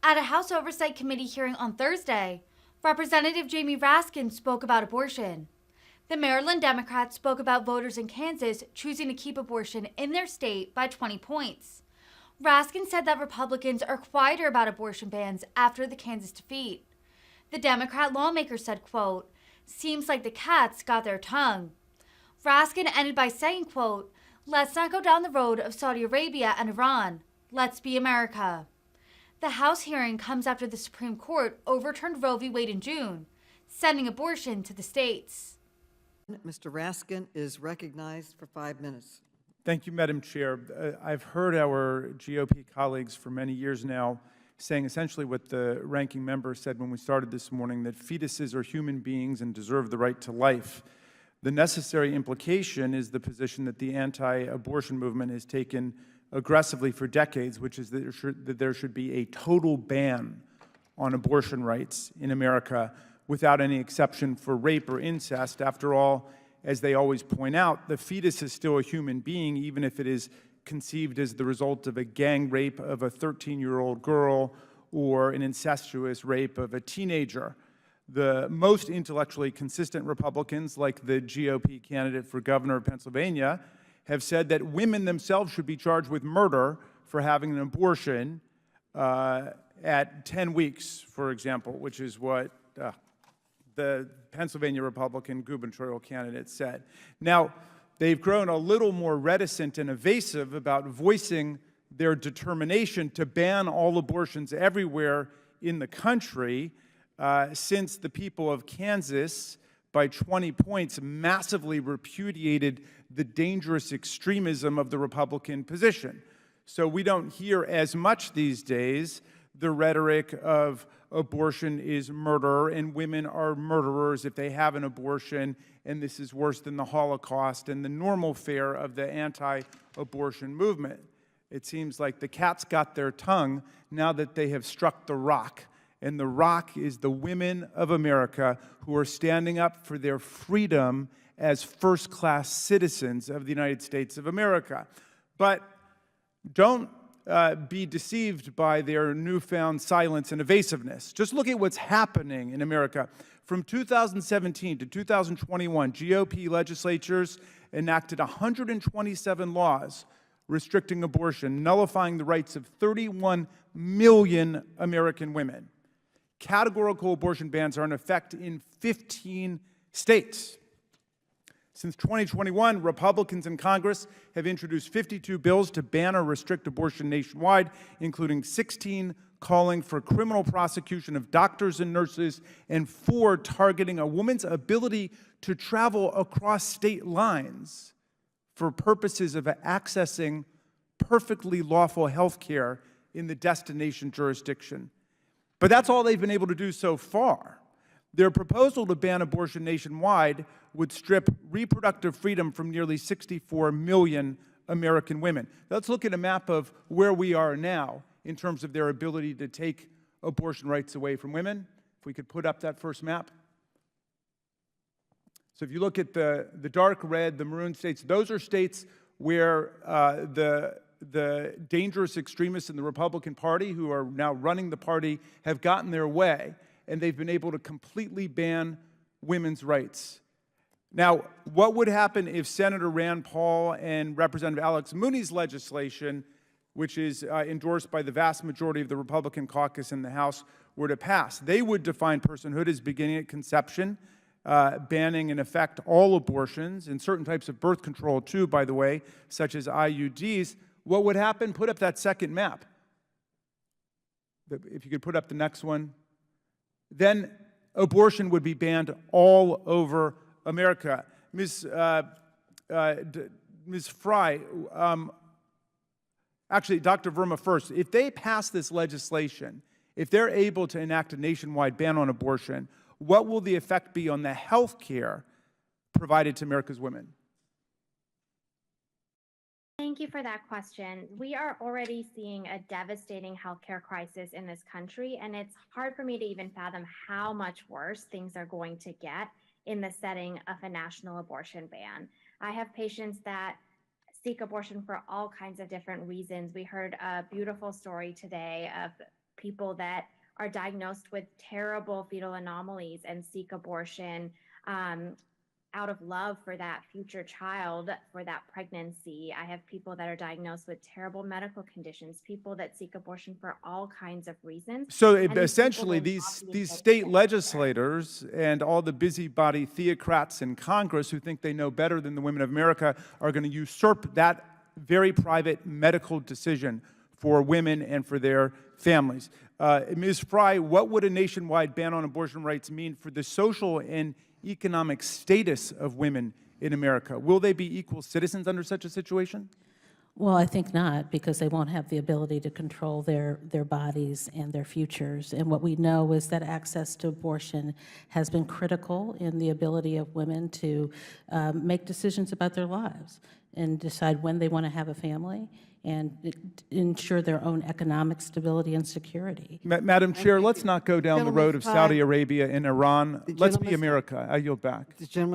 At a House Oversight Committee hearing on Thursday, Representative Jamie Raskin spoke about abortion. The Maryland Democrat spoke about voters in Kansas choosing to keep abortion in their state by 20 points. Raskin said that Republicans are quieter about abortion bans after the Kansas defeat. The Democrat lawmaker said, quote, "Seems like the cats got their tongue." Raskin ended by saying, quote, "Let's not go down the road of Saudi Arabia and Iran. Let's be America." The House hearing comes after the Supreme Court overturned Roe v. Wade in June, sending abortion to the states. Mr. Raskin is recognized for 5 minutes. Thank you, Madam Chair. I've heard our GOP colleagues for many years now saying essentially what the ranking member said when we started this morning, that fetuses are human beings and deserve the right to life. The necessary implication is the position that the anti-abortion movement has taken aggressively for decades, which is that there should be a total ban on abortion rights in America without any exception for rape or incest. After all, as they always point out, the fetus is still a human being, even if it is conceived as the result of a gang rape of a 13-year-old girl or an incestuous rape of a teenager. The most intellectually consistent Republicans, like the GOP candidate for governor of Pennsylvania, have said that women themselves should be charged with murder for having an abortion at 10 weeks, for example, which is what the Pennsylvania Republican gubernatorial candidate said. Now, they've grown a little more reticent and evasive about voicing their determination to ban all abortions everywhere in the country since the people of Kansas, by 20 points, massively repudiated the dangerous extremism of the Republican position. So we don't hear as much these days the rhetoric of abortion is murder and women are murderers if they have an abortion, and this is worse than the Holocaust and the normal fare of the anti-abortion movement. It seems like the cat's got their tongue now that they have struck the rock. And the rock is the women of America who are standing up for their freedom as first-class citizens of the United States of America. But don't be deceived by their newfound silence and evasiveness. Just look at what's happening in America. From 2017 to 2021, GOP legislatures enacted 127 laws restricting abortion, nullifying the rights of 31 million American women. Categorical abortion bans are in effect in 15 states. Since 2021, Republicans in Congress have introduced 52 bills to ban or restrict abortion nationwide, including 16 calling for criminal prosecution of doctors and nurses, and 4 targeting a woman's ability to travel across state lines for purposes of accessing perfectly lawful health care in the destination jurisdiction. But that's all they've been able to do so far. Their proposal to ban abortion nationwide would strip reproductive freedom from nearly 64 million American women. Let's look at a map of where we are now in terms of their ability to take abortion rights away from women. If we could put up that first map. So if you look at the dark red, the maroon states, those are states where the dangerous extremists in the Republican Party, who are now running the party, have gotten their way, and they've been able to completely ban women's rights. Now, what would happen if Senator Rand Paul and Representative Alex Mooney's legislation, which is endorsed by the vast majority of the Republican caucus in the House, were to pass? They would define personhood as beginning at conception, banning in effect all abortions and certain types of birth control too, by the way, such as IUDs. What would happen? Put up that second map. If you could put up the next one. Then abortion would be banned all over America. Ms. Fry, actually, Dr. Verma first, if they pass this legislation, if they're able to enact a nationwide ban on abortion, what will the effect be on the health care provided to America's women? Thank you for that question. We are already seeing a devastating healthcare crisis in this country, and it's hard for me to even fathom how much worse things are going to get in the setting of a national abortion ban. I have patients that seek abortion for all kinds of different reasons. We heard a beautiful story today of people that are diagnosed with terrible fetal anomalies and seek abortion out of love for that future child, for that pregnancy. I have people that are diagnosed with terrible medical conditions, people that seek abortion for all kinds of reasons. So And these essentially, people will not be these able to state get care. legislators and all the busybody theocrats in Congress who think they know better than the women of America are going to usurp that very private medical decision for women and for their families. Ms. Fry, what would a nationwide ban on abortion rights mean for the social and economic status of women in America? Will they be equal citizens under such a situation? Well, I think not, because they won't have the ability to control their bodies and their futures. And what we know is that access to abortion has been critical in the ability of women to make decisions about their lives and decide when they want to have a family and ensure their own economic stability and security. Madam Chair, let's not go down the road of Gentleman's time. Saudi Arabia and Iran. The Let's be gentleman's time. America. I yield back. The gentleman